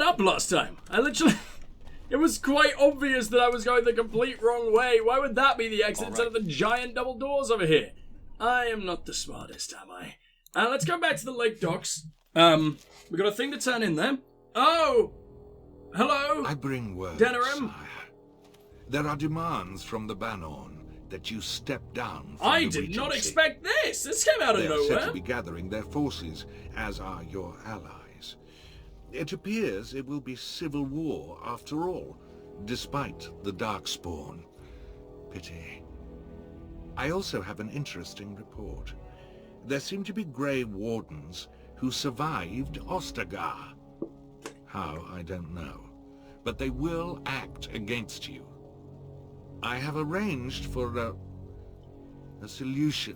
up last time. I literally... It was quite obvious that I was going the complete wrong way. Why would that be the exit instead of the giant double doors over here? I am not the smartest, am I? Let's go back to the lake docks. We got a thing to turn in there. Oh! Hello? I bring word, Denerim. sire. There are demands from the Banorn that you step down from I the did not Regency. expect this. This came out of They are said nowhere. to be gathering their forces, as are your allies. It appears it will be civil war after all, despite the Darkspawn. Pity. I also have an interesting report. There seem to be Grey Wardens who survived Ostagar. How, I don't know. But they will act against you. I have arranged for a solution,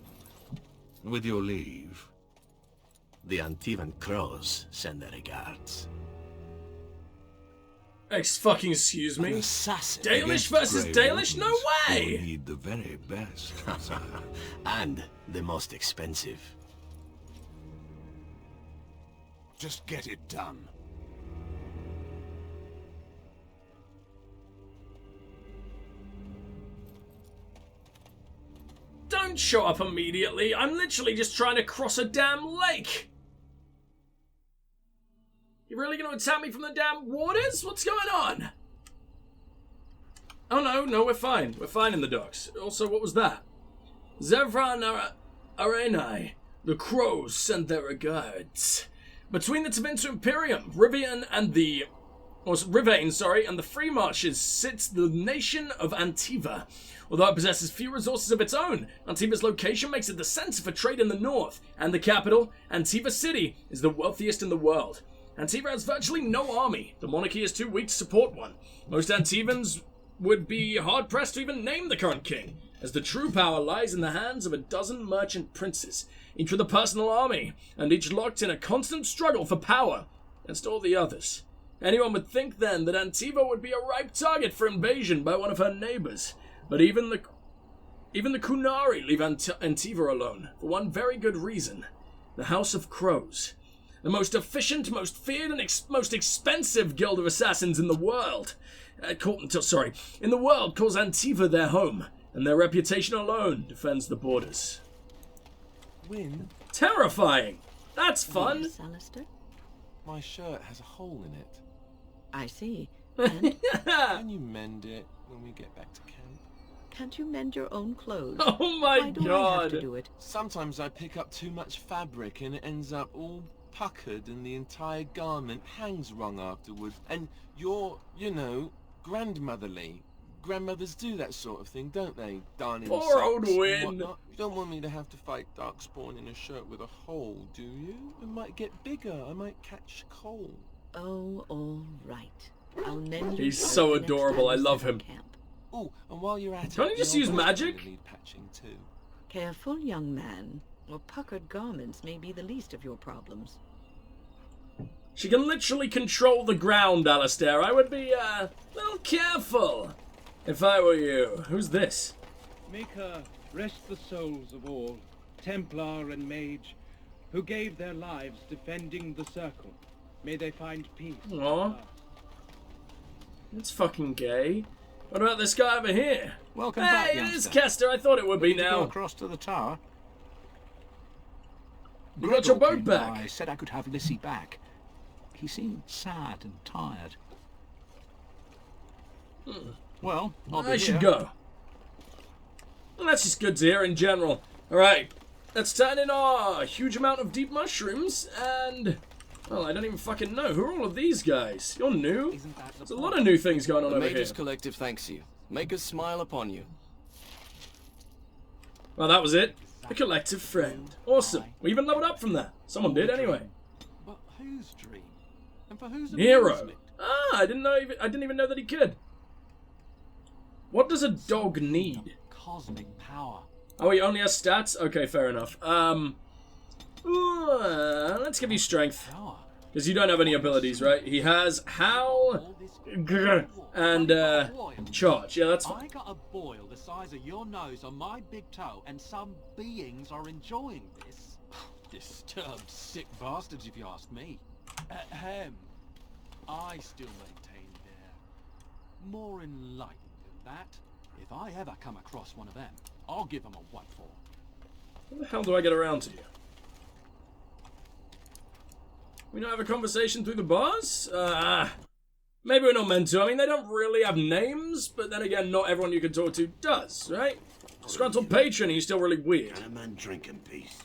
with your leave. The Antivan crows send their regards. Excuse An me? assassin. Dalish versus Grey Dalish? No Wardens, you way! need the very best, sire. And the most expensive. Just get it done. Don't show up immediately. I'm literally just trying to cross a damn lake. You really gonna attack me from the damn waters? What's going on? Oh no, we're fine. We're fine in the docks. Also, what was that? Zevran Arenai. The crows send their regards. Between the Tevinter Imperium, Rivian, and the... Rivane, and the Free Marshes sits the nation of Antiva. Although it possesses few resources of its own, Antiva's location makes it the center for trade in the north, and the capital, Antiva City, is the wealthiest in the world. Antiva has virtually no army. The monarchy is too weak to support one. Most Antivans would be hard-pressed to even name the current king, as the true power lies in the hands of a dozen merchant princes, each with a personal army, and each locked in a constant struggle for power against all the others. Anyone would think then that Antiva would be a ripe target for invasion by one of her neighbors, but even the Kunari leave Antiva alone, for one very good reason. The House of Crows. The most efficient, most feared, and most expensive guild of assassins in the world. In the world calls Antiva their home, and their reputation alone defends the borders. Win? Terrifying! That's fun! Yes, Alistair? My shirt has a hole in it. I see. And Can you mend it when we get back to camp? can't you mend your own clothes? Oh my Why do I god! have to do it? Sometimes I pick up too much fabric and it ends up all puckered and the entire garment hangs wrong afterwards. And you're, you know, grandmotherly. Grandmothers do that sort of thing, don't they? Darning Poor socks old and Win. whatnot. You don't want me to have to fight Darkspawn in a shirt with a hole, do you? It might get bigger. I might catch cold. Oh, all right. I'll mend your He's clothes so the next adorable, time I you love set up him. Camp. Oh, and while you're at it, Can't you just the use old boy's magic? gonna need patching too. Careful, young man. Or puckered garments may be the least of your problems. She can literally control the ground, Alistair. I would be, a little careful if I were you. Who's this? Make her rest the souls of all, Templar and mage, who gave their lives defending the circle. May they find peace. Aw. It's fucking gay. What about this guy over here? Welcome back, Hey, it youngster. is Kester. I thought it would be Ready to go now. across to the tower. You got your Gregor boat came back. by, said I could have Lissy back. He seemed sad and tired. Well, I'll be I should here. go. Well, that's just good to hear in general. Alright, let's turn in our huge amount of deep mushrooms and... Well, I don't even fucking know. Who are all of these guys? You're new? There's a lot of new things going on The over here. Mages Collective thanks you. Make us smile upon you. Well, that was it. A collective friend. Awesome. We even leveled up from that. Someone did anyway. But whose dream? And for whose Hero. amusement? Ah, I didn't even know that he could. What does a dog need? Cosmic power. Oh, he only has stats? Okay, fair enough. Let's give you strength. Power. Because you don't have any abilities, right? He has howl, grr, and charge. Yeah, that's fine. I got a boil the size of your nose on my big toe, and some beings are enjoying this. Disturbed, sick bastards, if you ask me. Ahem. I still maintain they're more enlightened than that. If I ever come across one of them, I'll give them a what for. How the hell do I get around to you? We not have a conversation through the bars? Maybe we're not meant to. I mean, they don't really have names, but then again, not everyone you can talk to does, right? Disgruntled patron, he's still really weird. Can a man drink in peace?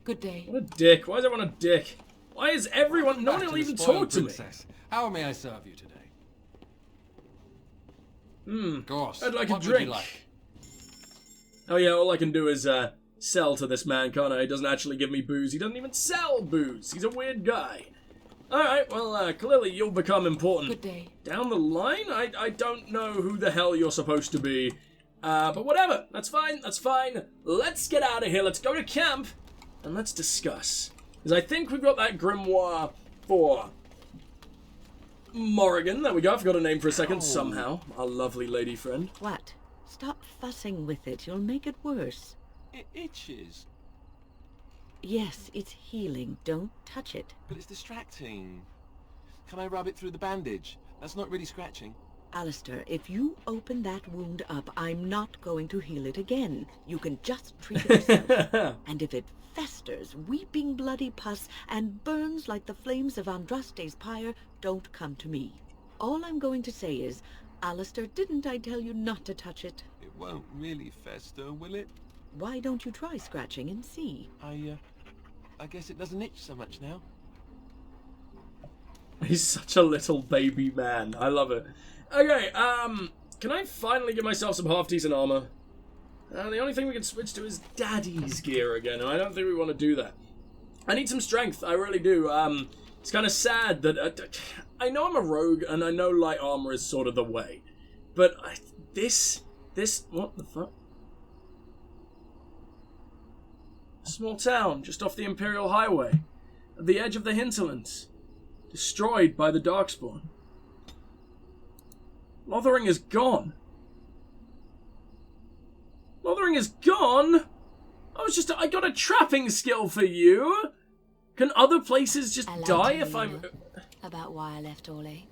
Good day. What a dick. Why is everyone a dick? Why is everyone... No one will even talk to me. How may I serve you today? Of course. I'd like a What would drink. you like? Oh yeah, all I can do is sell to this man, can't I? He doesn't actually give me booze. He doesn't even sell booze. He's a weird guy. Alright, well, clearly you'll become important. Good day. Down the line? I don't know who the hell you're supposed to be. But whatever. That's fine, that's fine. Let's get out of here. Let's go to camp. And let's discuss. Because I think we've got that grimoire for Morrigan. There we go. I forgot a name for a second somehow. Our lovely lady friend. What? Stop fussing with it. You'll make it worse. It itches. Yes, it's healing. Don't touch it. But it's distracting. Can I rub it through the bandage? That's not really scratching. Alistair, if you open that wound up, I'm not going to heal it again. You can just treat it yourself. And if it festers, weeping bloody pus, and burns like the flames of Andraste's pyre, don't come to me. All I'm going to say is, Alistair, didn't I tell you not to touch it? It won't really fester, will it? Why don't you try scratching and see? I guess it doesn't itch so much now. He's such a little baby man. I love it. Okay, can I finally give myself some half-decent armor? The only thing we can switch to is Daddy's gear again, and I don't think we want to do that. I need some strength, I really do. It's kind of sad that... I know I'm a rogue, and I know light armor is sort of the way. But this... What the fuck? A small town, just off the Imperial Highway. At the edge of the hinterlands. Destroyed by the Darkspawn. Lothering is gone. Lothering is gone? I got a trapping skill for you. Can other places just die if I'm... About why I left Orlais.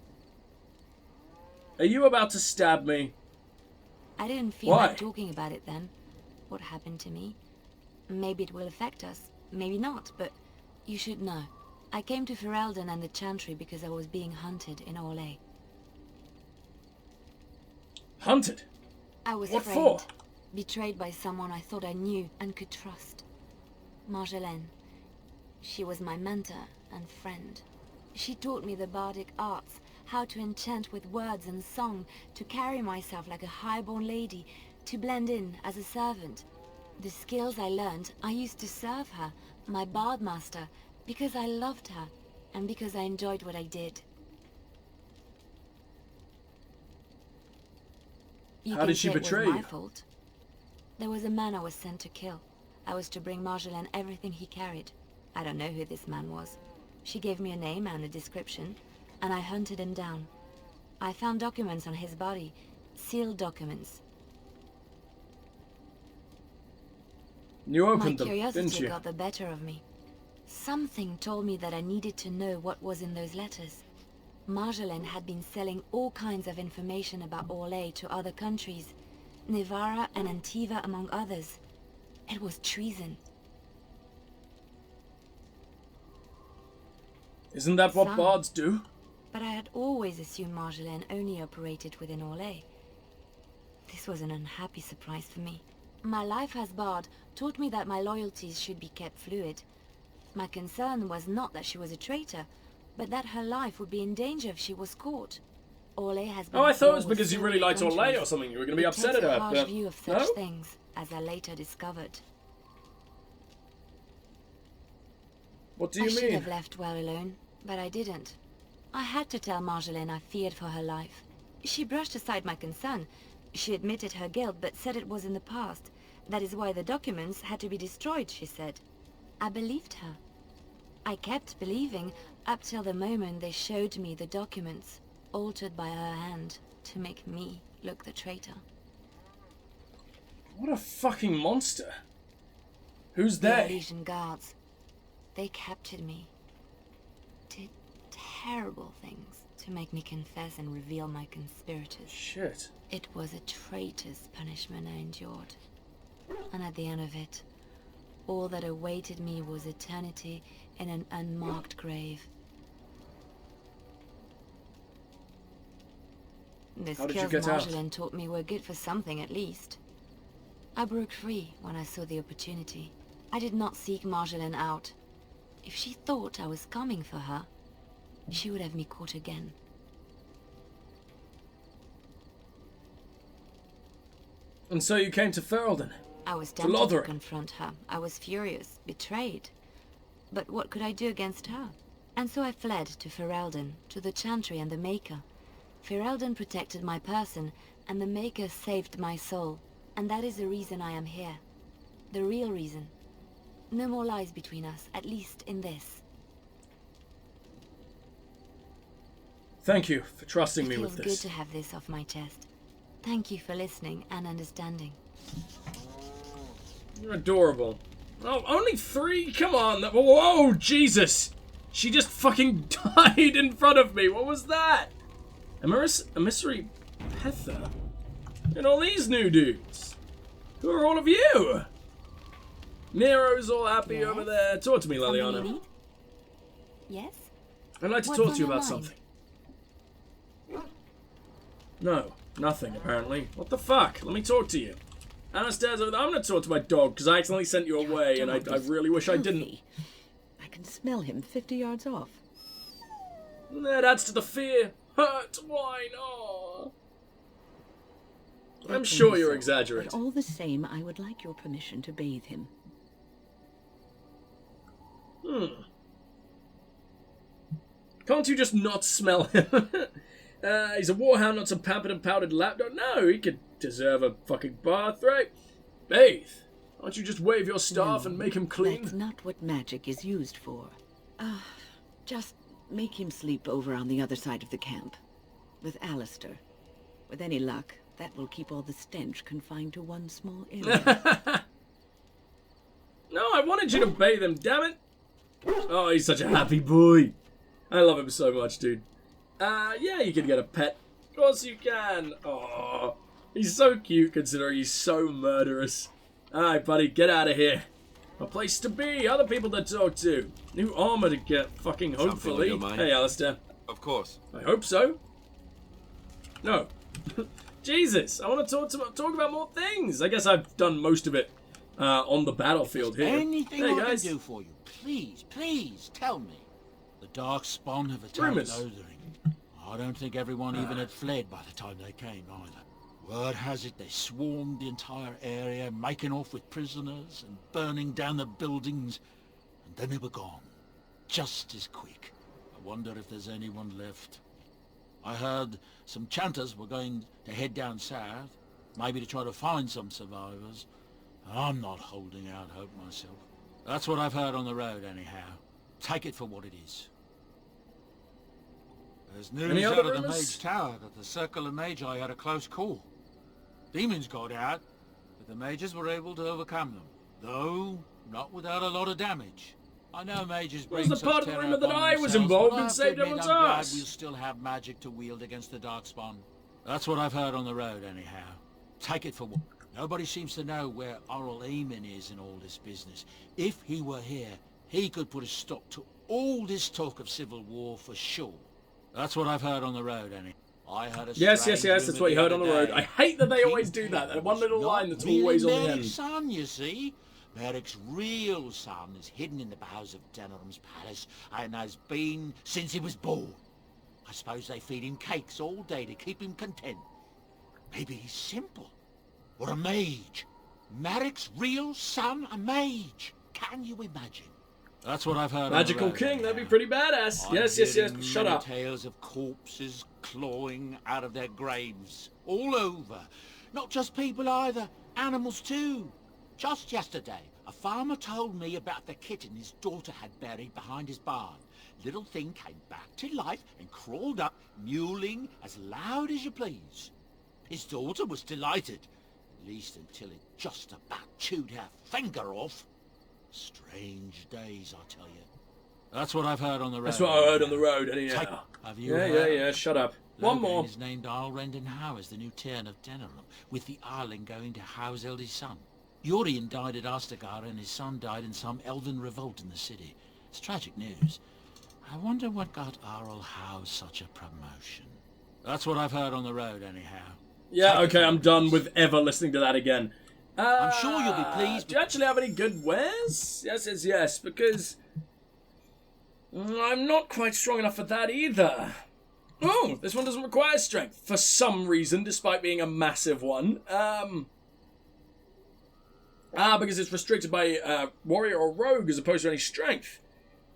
Are you about to stab me? I didn't feel like talking about it then. What happened to me. Maybe it will affect us. Maybe not, but you should know. I came to Ferelden and the Chantry because I was being hunted in Orlais. Hunted? I was what afraid. For? Betrayed by someone I thought I knew and could trust. Marjolaine. She was my mentor and friend. She taught me the bardic arts, how to enchant with words and song, to carry myself like a highborn lady, to blend in as a servant. The skills I learned, I used to serve her, my bard master, because I loved her, and because I enjoyed what I did. How did she betray you? My fault. There was a man I was sent to kill. I was to bring Marjolaine everything he carried. I don't know who this man was. She gave me a name and a description, and I hunted him down. I found documents on his body, sealed documents. You opened them, didn't you? My curiosity got the better of me. Something told me that I needed to know what was in those letters. Marjolaine had been selling all kinds of information about Orlais to other countries, Nevara and Antiva among others. It was treason. Isn't that what bards do? But I had always assumed Marjolaine only operated within Orlais. This was an unhappy surprise for me. My life as bard taught me that my loyalties should be kept fluid. My concern was not that she was a traitor, but that her life would be in danger if she was caught. Orlais has been... Oh, I thought it was because you really liked Orlais or something. You were going to be upset at her. A harsh view of such things, as I later discovered. What do you mean? I should have left well alone, but I didn't. I had to tell Marjolaine I feared for her life. She brushed aside my concern. She admitted her guilt, but said it was in the past. That is why the documents had to be destroyed, she said. I believed her. I kept believing, up till the moment they showed me the documents, altered by her hand, to make me look the traitor. What a fucking monster. Who's the they? Legion guards. They captured me. To terrible things to make me confess and reveal my conspirators. Shit. It was a traitor's punishment I endured. And at the end of it, all that awaited me was eternity in an unmarked grave. The How did you skills get out? Marjolaine taught me were good for something at least. I broke free when I saw the opportunity. I did not seek Marjolaine out. If she thought I was coming for her, she would have me caught again. And so you came to Ferelden? I was tempted to confront her. I was furious, betrayed. But what could I do against her? And so I fled to Ferelden, to the Chantry and the Maker. Ferelden protected my person, and the Maker saved my soul. And that is the reason I am here. The real reason. No more lies between us, at least in this. Thank you for trusting me with It this. feels good to have this off my chest. Thank you for listening and understanding. You're adorable. Oh, only 3? Come on. Whoa, Jesus. She just fucking died in front of me. What was that? Emissary Petha? And all these new dudes. Who are all of you? Nero's all happy over there. Talk to me, Leliana. Yes? I'd like to talk to you about something. No, nothing, apparently. What the fuck? Let me talk to you. Anastasia's over there. I'm going to talk to my dog, because I accidentally sent you away, and I really wish I didn't. I can smell him 50 yards off. That adds to the fear. Hurt wine, oh. I'm sure you're exaggerating. But all the same, I would like your permission to bathe him. Can't you just not smell him? He's a warhound, not some pampered and powdered lapdog. No, he could deserve a fucking bath, right? Bathe. Why don't you just wave your staff and make him clean? That's not what magic is used for. Just make him sleep over on the other side of the camp. With Alistair. With any luck, that will keep all the stench confined to one small area. No, I wanted you to bathe him, damn it. Oh, he's such a happy boy. I love him so much, dude. Yeah, you can get a pet. Of course you can. Oh, he's so cute considering he's so murderous. Alright, buddy, get out of here. A place to be, other people to talk to. New armor to get, fucking hopefully. Hey, Alistair. Of course. I hope so. No. Jesus, I want to talk about more things. I guess I've done most of it on the battlefield here. Anything hey, I guys. can do for you, please tell me. The Darkspawn have attacked Lothering. I don't think everyone even had fled by the time they came either. Word has it they swarmed the entire area, making off with prisoners and burning down the buildings, and then they were gone. Just as quick. I wonder if there's anyone left. I heard some chanters were going to head down south, maybe to try to find some survivors. I'm not holding out hope myself. That's what I've heard on the road anyhow. Take it for what it is. There's news out of the Mage Tower that the Circle of Magi had a close call. Demons got out, but the mages were able to overcome them. Though, not without a lot of damage. I know mages bring was the part of the rumor that I was involved and saved everyone's ass? We'll still have magic to wield against the Darkspawn. That's what I've heard on the road anyhow. Take it for what. Nobody seems to know where Oral Eamon is in all this business. If he were here, he could put a stop to all this talk of civil war for sure. That's what I've heard on the road, anyhow. I heard a yes, that's what you heard on the road. I hate that they always do that. That one little line that's always on the end. Merrick's son, you see. Merrick's real son is hidden in the bowels of Denham's palace and has been since he was born. I suppose they feed him cakes all day to keep him content. Maybe he's simple. Or a mage. Merrick's real son, a mage. Can you imagine? That's what I've heard. Magical king, that'd be pretty badass. Yes. Shut up. Tales of corpses clawing out of their graves. All over. Not just people either. Animals too. Just yesterday, a farmer told me about the kitten his daughter had buried behind his barn. Little thing came back to life and crawled up, mewling as loud as you please. His daughter was delighted. At least until it just about chewed her finger off. Strange days, I tell you. That's what I've heard on the road. That's what I heard on the road, anyhow. Have you heard? Yeah, shut up. One more. is named Arlrenden Howe as the new Tiern of Denerim, with the Arling going to Howe's eldest son. Yorian died at Astagar and his son died in some elven revolt in the city. It's tragic news. I wonder what got Arl Howe such a promotion. That's what I've heard on the road, anyhow. Yeah, okay, I'm done with ever listening to that again. I'm sure you'll be pleased. Do you actually have any good wares? Yes, because I'm not quite strong enough for that either. Oh, this one doesn't require strength for some reason, despite being a massive one. Because it's restricted by warrior or rogue as opposed to any strength.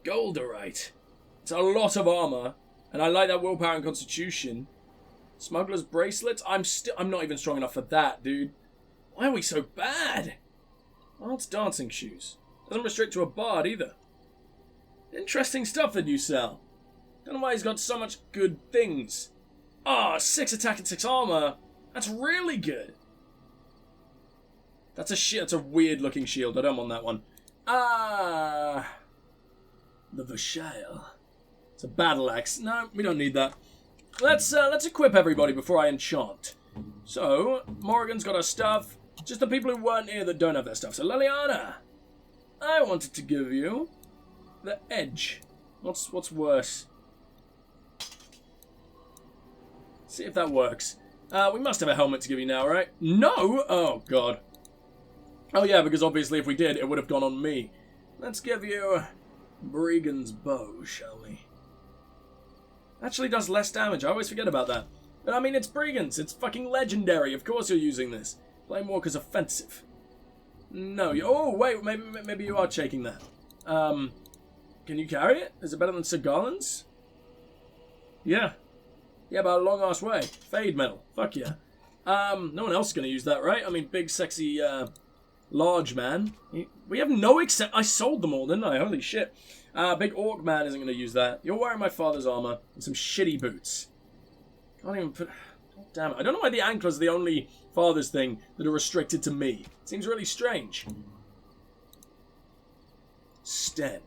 Golderite. It's a lot of armor, and I like that willpower and constitution. Smuggler's bracelet. I'm not even strong enough for that, dude. Why are we so bad? Oh, it's dancing shoes. Doesn't restrict to a bard either. Interesting stuff that you sell. Don't know why he's got so much good things. Ah, 6 attack and 6 armor. That's really good. That's a weird looking shield. I don't want that one. The Vashale. It's a battle axe. No, we don't need that. Let's equip everybody before I enchant. So, Morrigan's got her stuff. Just the people who weren't here that don't have their stuff. So, Liliana, I wanted to give you the edge. What's worse? See if that works. We must have a helmet to give you now, right? No! Oh, God. Oh, yeah, because obviously if we did, it would have gone on me. Let's give you Bregan's bow, shall we? Actually does less damage. I always forget about that. But I mean, it's Bregan's. It's fucking legendary. Of course you're using this. Flamewalker's offensive. No. Oh, wait. Maybe you are taking that. Can you carry it? Is it better than Sir Garland's? Yeah. Yeah, by a long-ass way. Fade metal. Fuck yeah. No one else is going to use that, right? I mean, big, sexy, large man. We have no I sold them all, didn't I? Holy shit. Big orc man isn't going to use that. You're wearing my father's armor and some shitty boots. Can't even put... God damn it. I don't know why the anklers are the only father's thing that are restricted to me. Seems really strange. Sten.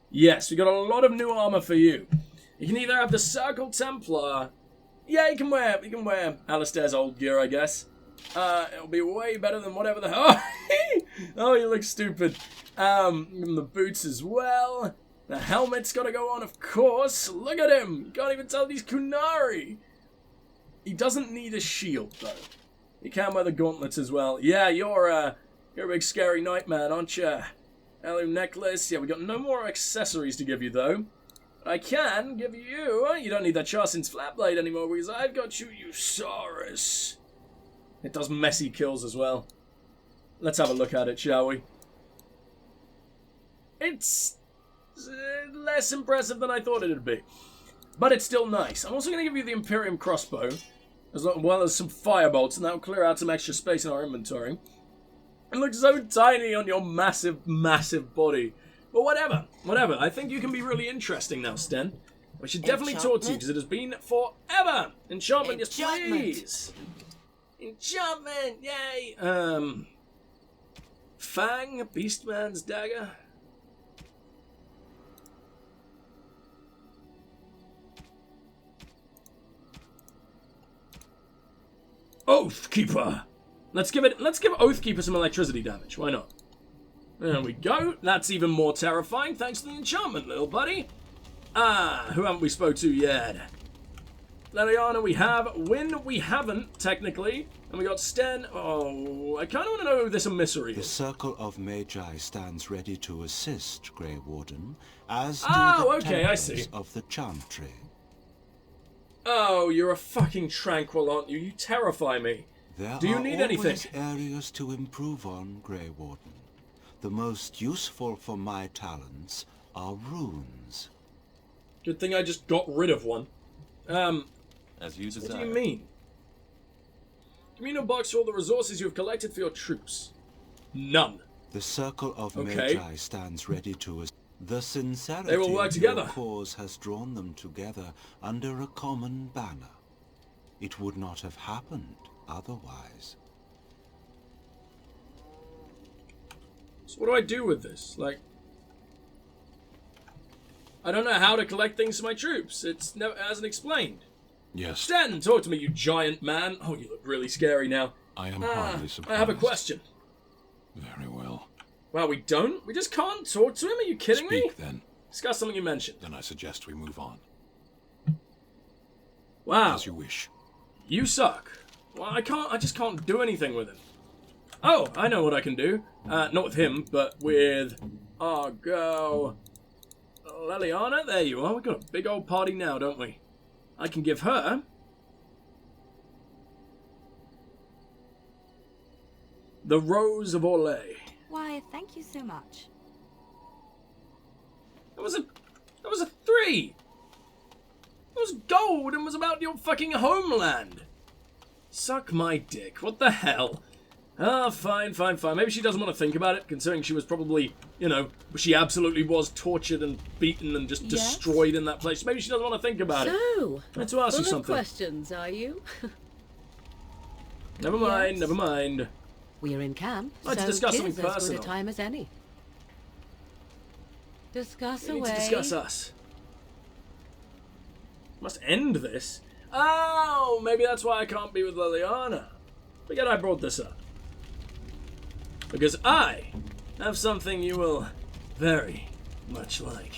Yes, we got a lot of new armor for you. You can either have the Circle Templar... Yeah, you can wear Alistair's old gear, I guess. It'll be way better than whatever the hell... Oh, you look stupid. And the boots as well. The helmet's got to go on, of course. Look at him. You can't even tell he's Kunari. He doesn't need a shield, though. He can wear the gauntlets as well. Yeah, you're a big scary nightman, aren't you? Heirloom necklace. Yeah, we got no more accessories to give you, though. I can give you... You don't need that Charsin's flatblade anymore, because I've got you, Usaurus. It does messy kills as well. Let's have a look at it, shall we? It's less impressive than I thought it'd be. But it's still nice. I'm also going to give you the Imperium crossbow, as well as some firebolts, and that'll clear out some extra space in our inventory. It looks so tiny on your massive, massive body. But whatever. I think you can be really interesting now, Sten. We should definitely talk to you, because it has been forever. Enchantment, yes please. Enchantment, yay. Fang, Beastman's dagger. Oathkeeper. Let's give Oathkeeper some electricity damage. Why not? There we go. That's even more terrifying thanks to the enchantment, little buddy. Who haven't we spoke to yet? Liliana we have. Wynn we haven't, technically. And we got Sten. Oh, I kind of want to know who this emissary is. The Circle of Magi stands ready to assist, Grey Warden, as do the Templars of the Chantry. Oh, you're a fucking tranquil, aren't you? You terrify me. Do you need anything? There are always areas to improve on, Grey Warden. The most useful for my talents are runes. Good thing I just got rid of one. As you desire. What do you mean? Give me no box for all the resources you have collected for your troops. None. The Circle of Magi stands ready to assist. The sincerity they will work together. Of your cause has drawn them together under a common banner. It would not have happened otherwise. So what do I do with this? Like... I don't know how to collect things for my troops. It hasn't explained. Yes. Stand and talk to me, you giant man. Oh, you look really scary now. I am hardly surprised. I have a question. Very well. Well, we don't? We just can't talk to him? Are you kidding me? Speak, then. Discuss something you mentioned. Then I suggest we move on. Wow. As you wish. You suck. Well, I just can't do anything with him. Oh, I know what I can do. Not with him, but with our girl Leliana. There you are. We've got a big old party now, don't we? I can give her the Rose of Orlais. Why, thank you so much. That was a 3. It was gold and was about your fucking homeland. Suck my dick. What the hell? Ah, fine. Maybe she doesn't want to think about it, considering she was probably, she absolutely was tortured and beaten and just destroyed in that place. Maybe she doesn't want to think about it. So, I need to ask you full something. of questions, are you? Never mind. We're in camp, I'd like to discuss something tis as personal. good a time as any. Discuss We need away. to discuss us. Must end this. Oh, maybe that's why I can't be with Leliana. Forget I brought this up. Because I have something you will very much like.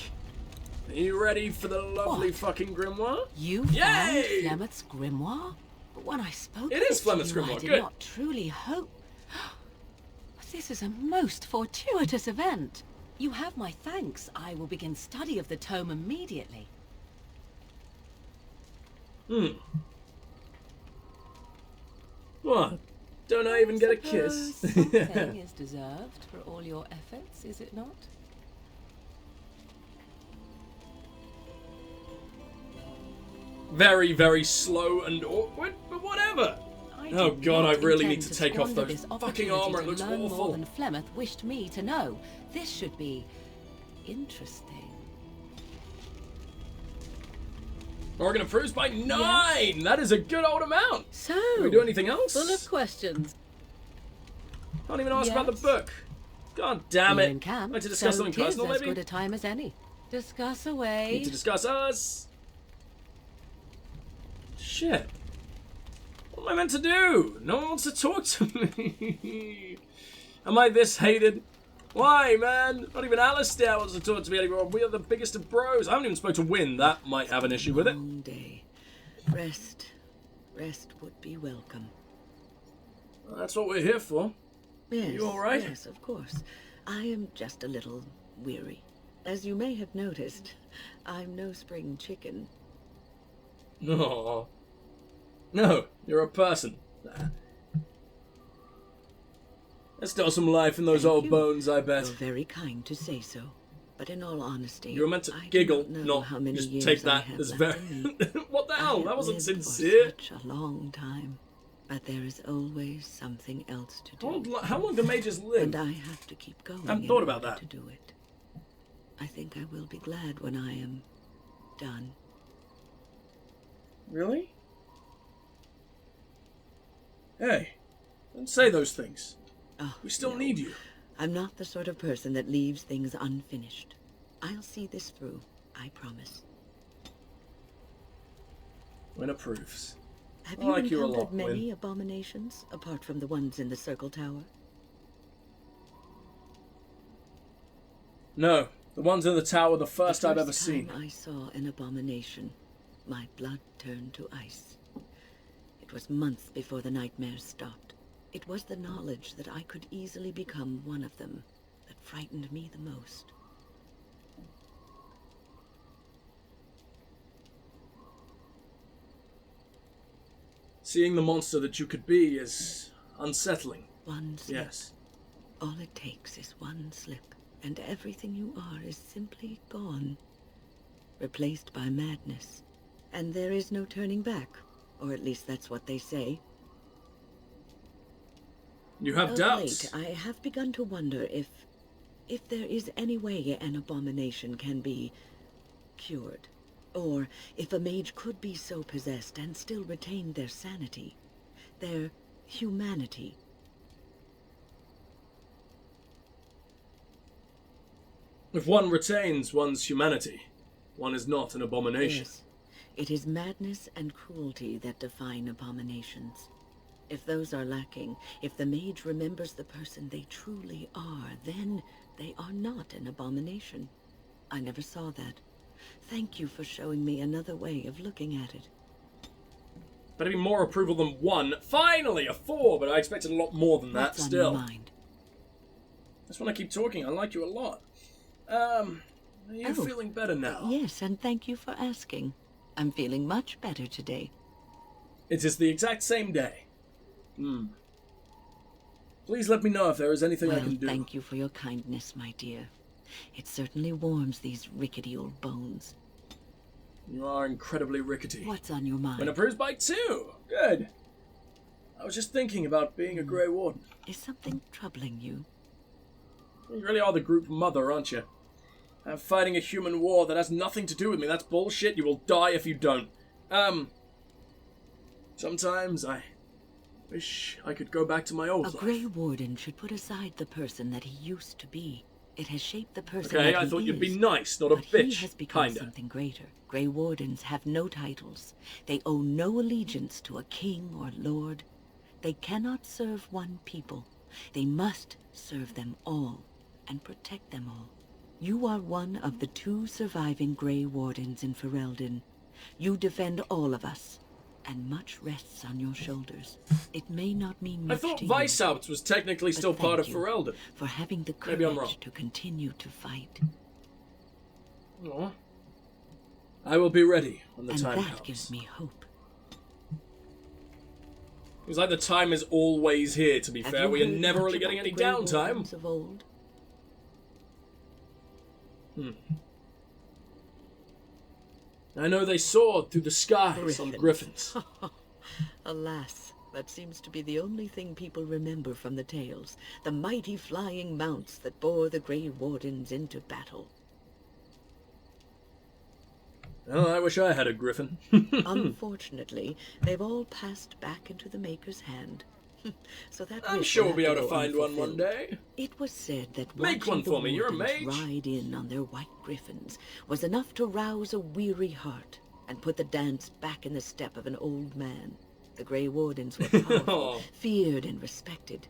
Are you ready for the lovely fucking grimoire? You Yay! found Flemeth's grimoire? But when I spoke It of is to Flemeth's you, grimoire, I did good. not truly hope. But this is a most fortuitous event. You have my thanks. I will begin study of the tome immediately. What? Don't I even get a kiss? Something is deserved for all your efforts, is it not? Very, very slow and awkward, but whatever. Oh god, I really need to take off those fucking armor. It looks More awful. than Flemeth wished me to know. This should be interesting. Organ approves by 9! That is a good old amount! So, Can we do anything else? full of questions. Can't even ask about the book. God damn We're it. in camp, Like to discuss so something tis personal, as maybe? good a time as any. Discuss away. Need to discuss us. Shit. What am I meant to do? No one wants to talk to me. Am I this hated? Why, man? Not even Alistair wants to talk to me anymore. We are the biggest of bros. I haven't even spoke to Win. That might have an issue with it. Long day. Rest would be welcome. Well, that's what we're here for. Yes, You all right? Yes, of course. I am just a little weary. As you may have noticed, I'm no spring chicken. No. No, you're a person. There's still some life in those old bones, I bet. You're very kind to say so. But in all honesty, You were meant to I do giggle, not know not how many just years take I that have as left very... in me. What the I hell? have That wasn't lived sincere. For such a long time. But there is always something else to do. How long do mages live? And I have to keep going. I haven't in thought about order that. To do it. I think I will be glad when I am done. Really? Hey, don't say those things. Oh, We still no. need you. I'm not the sort of person that leaves things unfinished. I'll see this through, I promise. Win approves. Have I you like you a encountered lot, many Win. abominations, apart from the ones in the Circle Tower? No, the ones in the tower, the first I've The ever first seen. time I saw an abomination, my blood turned to ice. It was months before the nightmares stopped. It was the knowledge that I could easily become one of them that frightened me the most. Seeing the monster that you could be is unsettling. One slip. Yes. All it takes is one slip, and everything you are is simply gone. Replaced by madness. And there is no turning back. Or at least that's what they say. You have Of doubts. late, I have begun to wonder if there is any way an abomination can be cured. Or if a mage could be so possessed and still retain their sanity, their humanity. If one retains one's humanity, one is not an abomination. Yes. It is madness and cruelty that define abominations. If those are lacking, if the mage remembers the person they truly are, then they are not an abomination. I never saw that. Thank you for showing me another way of looking at it. Better be more approval than 1. Finally, a 4, but I expected a lot more than that. What's still. on your mind? Just want to keep talking. I like you a lot. Are you feeling better now? Yes, and thank you for asking. I'm feeling much better today. It is the exact same day. Please let me know if there is anything I can do. Thank you for your kindness, my dear. It certainly warms these rickety old bones. You are incredibly rickety. What's on your mind? When approved by 2. Good. I was just thinking about being a Grey Warden. Is something troubling you? You really are the group mother, aren't you? I'm fighting a human war that has nothing to do with me. That's bullshit. You will die if you don't. Sometimes I wish I could go back to my old life. A Grey Warden should put aside the person that he used to be. It has shaped the person Okay, that he I thought is, you'd be nice, not a but bitch. He has become kinda. something greater. Grey Wardens have no titles. They owe no allegiance to a king or lord. They cannot serve one people. They must serve them all and protect them all. You are one of the 2 surviving Grey Wardens in Ferelden. You defend all of us, and much rests on your shoulders. It may not mean much I thought to Weishaupt was technically still part of Ferelden. for having the Maybe I'm wrong. courage to continue to fight. Aw. I will be ready when the And time that comes. gives me hope. It's like the time is always here, to be Have fair. you We are heard never much really getting about any the Grey downtime. Wardens of old? I know they soared through the skies on griffins. Alas, that seems to be the only thing people remember from the tales. The mighty flying mounts that bore the Grey Wardens into battle. Well, I wish I had a griffin. Unfortunately, they've all passed back into the Maker's hand. So that I'm wish sure will we'll be have able to go find one unfulfilled. day. It was said that Make one watching for me, the you're a Wardens mage. ride in on their white griffins was enough to rouse a weary heart and put the dance back in the step of an old man. The Grey Wardens were powerful, feared and respected,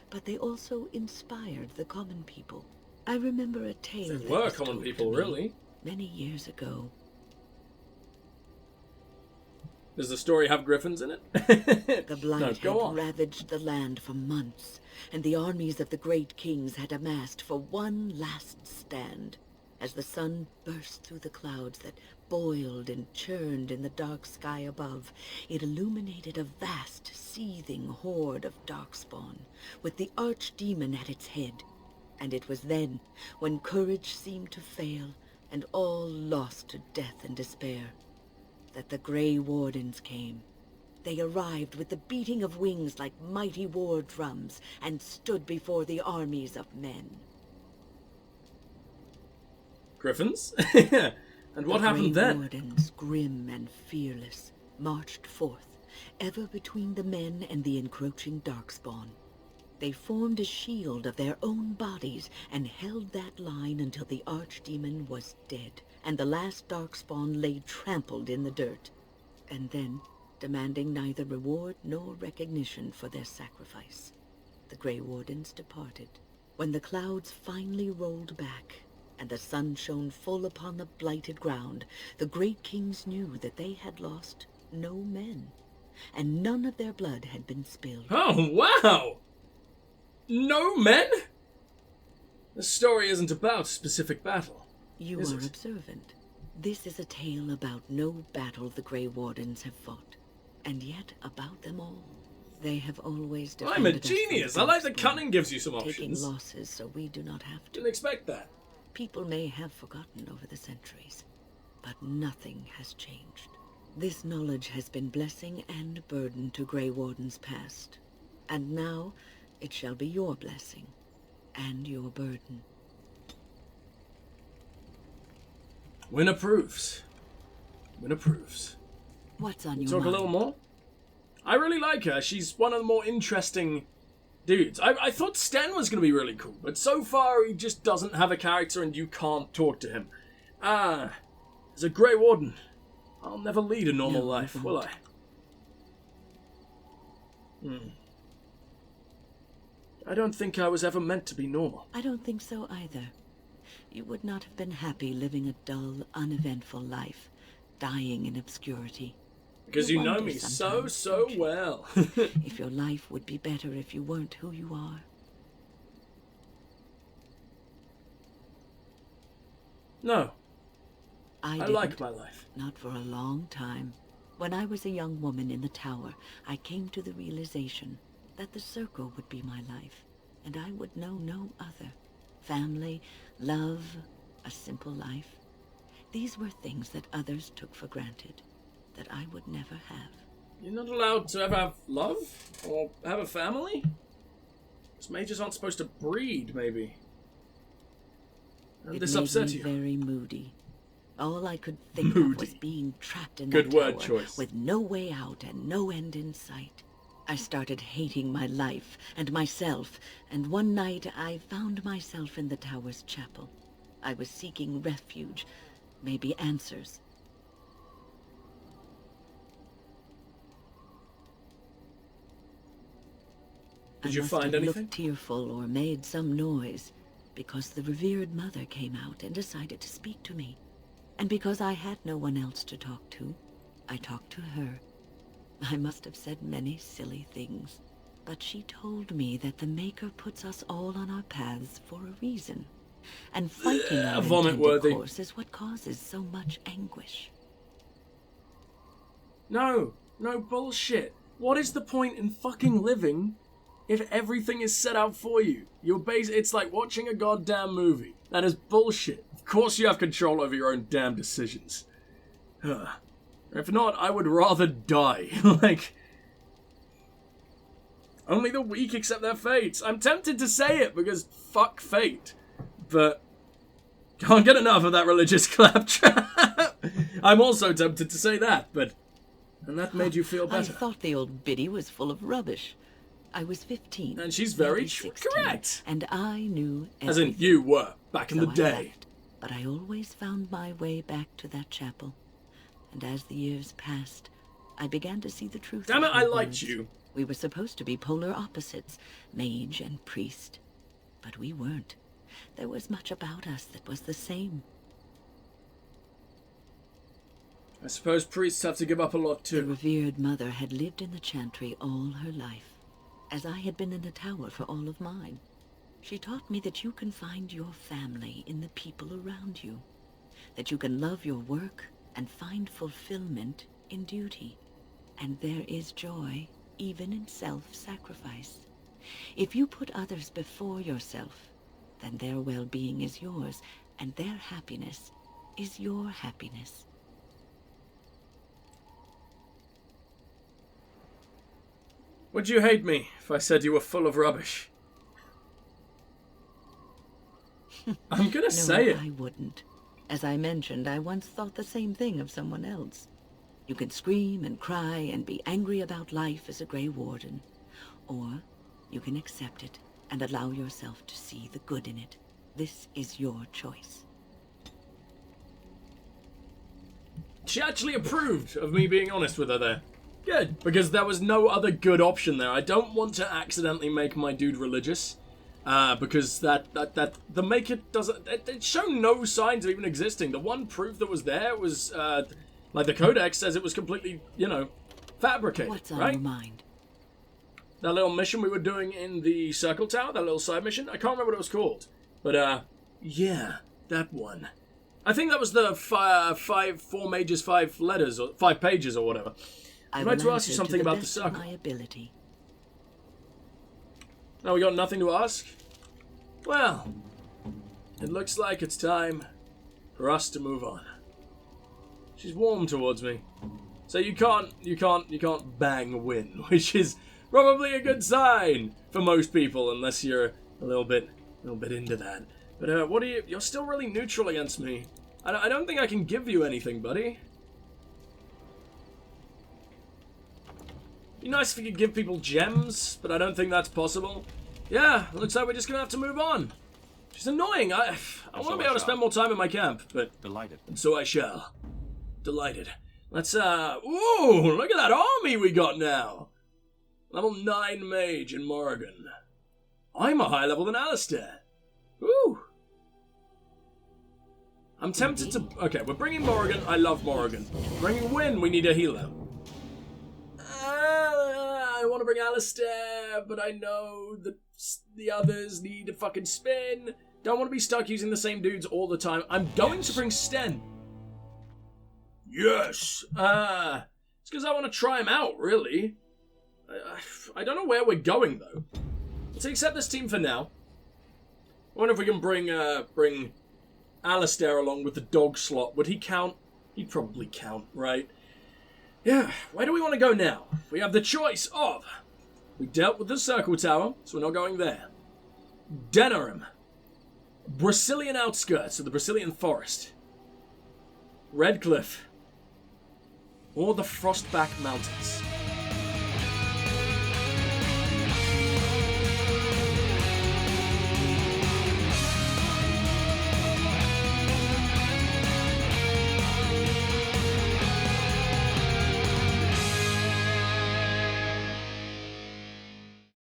but they also inspired the common people. I remember a tale They that were was common told people, to me really. many years ago. Does the story have griffins in it? The blight go had on. ravaged the land for months, and the armies of the great kings had amassed for one last stand. As the sun burst through the clouds that boiled and churned in the dark sky above, it illuminated a vast, seething horde of Darkspawn, with the Archdemon at its head. And it was then, when courage seemed to fail, and all lost to death and despair, that the Grey Wardens came. They arrived with the beating of wings like mighty war drums, and stood before the armies of men. Griffins? And what happened The Grey then? Wardens, grim and fearless, marched forth, ever between the men and the encroaching Darkspawn. They formed a shield of their own bodies and held that line until the Archdemon was dead, and the last Darkspawn lay trampled in the dirt. And then, demanding neither reward nor recognition for their sacrifice, the Grey Wardens departed. When the clouds finally rolled back, and the sun shone full upon the blighted ground, the great kings knew that they had lost no men, and none of their blood had been spilled. Oh, wow! No men? The story isn't about a specific battle. You is are it? observant. This is a tale about no battle the Grey Wardens have fought, and yet about them all. They have always defended I'm a us from genius! I like that Darkspawn, cunning gives you some taking options. losses so we do not have to. Didn't expect that. People may have forgotten over the centuries, but nothing has changed. This knowledge has been blessing and burden to Grey Wardens past, and now it shall be your blessing and your burden. Win approves. Win approves. What's on your Talk mind? a little more? I really like her. She's one of the more interesting dudes. I thought Sten was going to be really cool, but so far he just doesn't have a character and you can't talk to him. As a Grey Warden, I'll never lead a normal life, will I? I don't think I was ever meant to be normal. I don't think so either. You would not have been happy living a dull, uneventful life, dying in obscurity. Because you know me so well. If your life would be better if you weren't who you are. No. I didn't. like my life. Not for a long time. When I was a young woman in the tower, I came to the realization that the circle would be my life, and I would know no other. Family, love, a simple life. These were things that others took for granted, that I would never have. You're not allowed to ever have love? Or have a family? Because mages aren't supposed to breed, maybe. And this upset you? It made me very moody. All I could think of was being trapped in that word tower choice. with no way out and no end in sight. I started hating my life and myself, and one night I found myself in the tower's chapel. I was seeking refuge, maybe answers. Did you find anything? I must have looked tearful or made some noise, because the revered mother came out and decided to speak to me. And because I had no one else to talk to, I talked to her. I must have said many silly things, but she told me that the Maker puts us all on our paths for a reason, and fighting our intended course is what causes so much anguish. No bullshit. What is the point in fucking living if everything is set out for you? It's like watching a goddamn movie. That is bullshit. Of course you have control over your own damn decisions. If not, I would rather die. Only the weak accept their fates. I'm tempted to say it because fuck fate. But can't get enough of that religious claptrap. I'm also tempted to say that, and that made you feel better. I thought the old biddy was full of rubbish. I was 15. And she's very correct. And I knew everything. As in, you were, back in the day. But I always found my way back to that chapel. And as the years passed, I began to see the truth. Damn it, I liked you. We were supposed to be polar opposites, mage and priest. But we weren't. There was much about us that was the same. I suppose priests have to give up a lot too. The revered mother had lived in the chantry all her life, as I had been in the tower for all of mine. She taught me that you can find your family in the people around you, that you can love your work and find fulfillment in duty, and there is joy even in self-sacrifice. If you put others before yourself, then their well-being is yours, and their happiness is your happiness. Would you hate me if I said you were full of rubbish? I'm gonna say it. No, I wouldn't. As I mentioned, I once thought the same thing of someone else. You can scream and cry and be angry about life as a Grey Warden, or you can accept it and allow yourself to see the good in it. This is your choice. She actually approved of me being honest with her there. Good, because there was no other good option there. I don't want to accidentally make my dude religious, because that the Maker doesn't. It's shown no signs of even existing. The one proof that was there was, like the Codex says, it was completely, fabricated. What's on right? your mind? That little mission we were doing in the Circle Tower, that little side mission. I can't remember what it was called, but yeah, that one. I think that was the 4 mages, 5 letters, or 5 pages, or whatever. I'd like to ask you something about the circle. My ability. No, we got nothing to ask? Well, it looks like it's time for us to move on. She's warm towards me. So you can't bang win, which is probably a good sign for most people, unless you're a little bit into that. But what are you? You're still really neutral against me. I don't think I can give you anything, buddy. Be nice if you could give people gems, but I don't think that's possible. Yeah, looks like we're just gonna have to move on. She's annoying. I want to be able to spend more time in my camp, but delighted. And so I shall. Delighted. Let's, ooh, look at that army we got now. Level 9 mage in Morrigan. I'm a higher level than Alistair. Ooh. I'm tempted to... Okay, we're bringing Morrigan. I love Morrigan. Bringing Wynn, we need a healer. I want to bring Alistair, but I know that the others need a fucking spin. Don't want to be stuck using the same dudes all the time. I'm going to bring Sten. Yes! It's because I want to try him out, really. I don't know where we're going, though. Let's accept this team for now. I wonder if we can bring Alistair along with the dog slot. Would he count? He'd probably count, right? Yeah, where do we want to go now? We have the choice of... We dealt with the Circle Tower, so we're not going there. Denerim. Brazilian outskirts of the Brazilian forest. Redcliffe. Or the Frostback Mountains.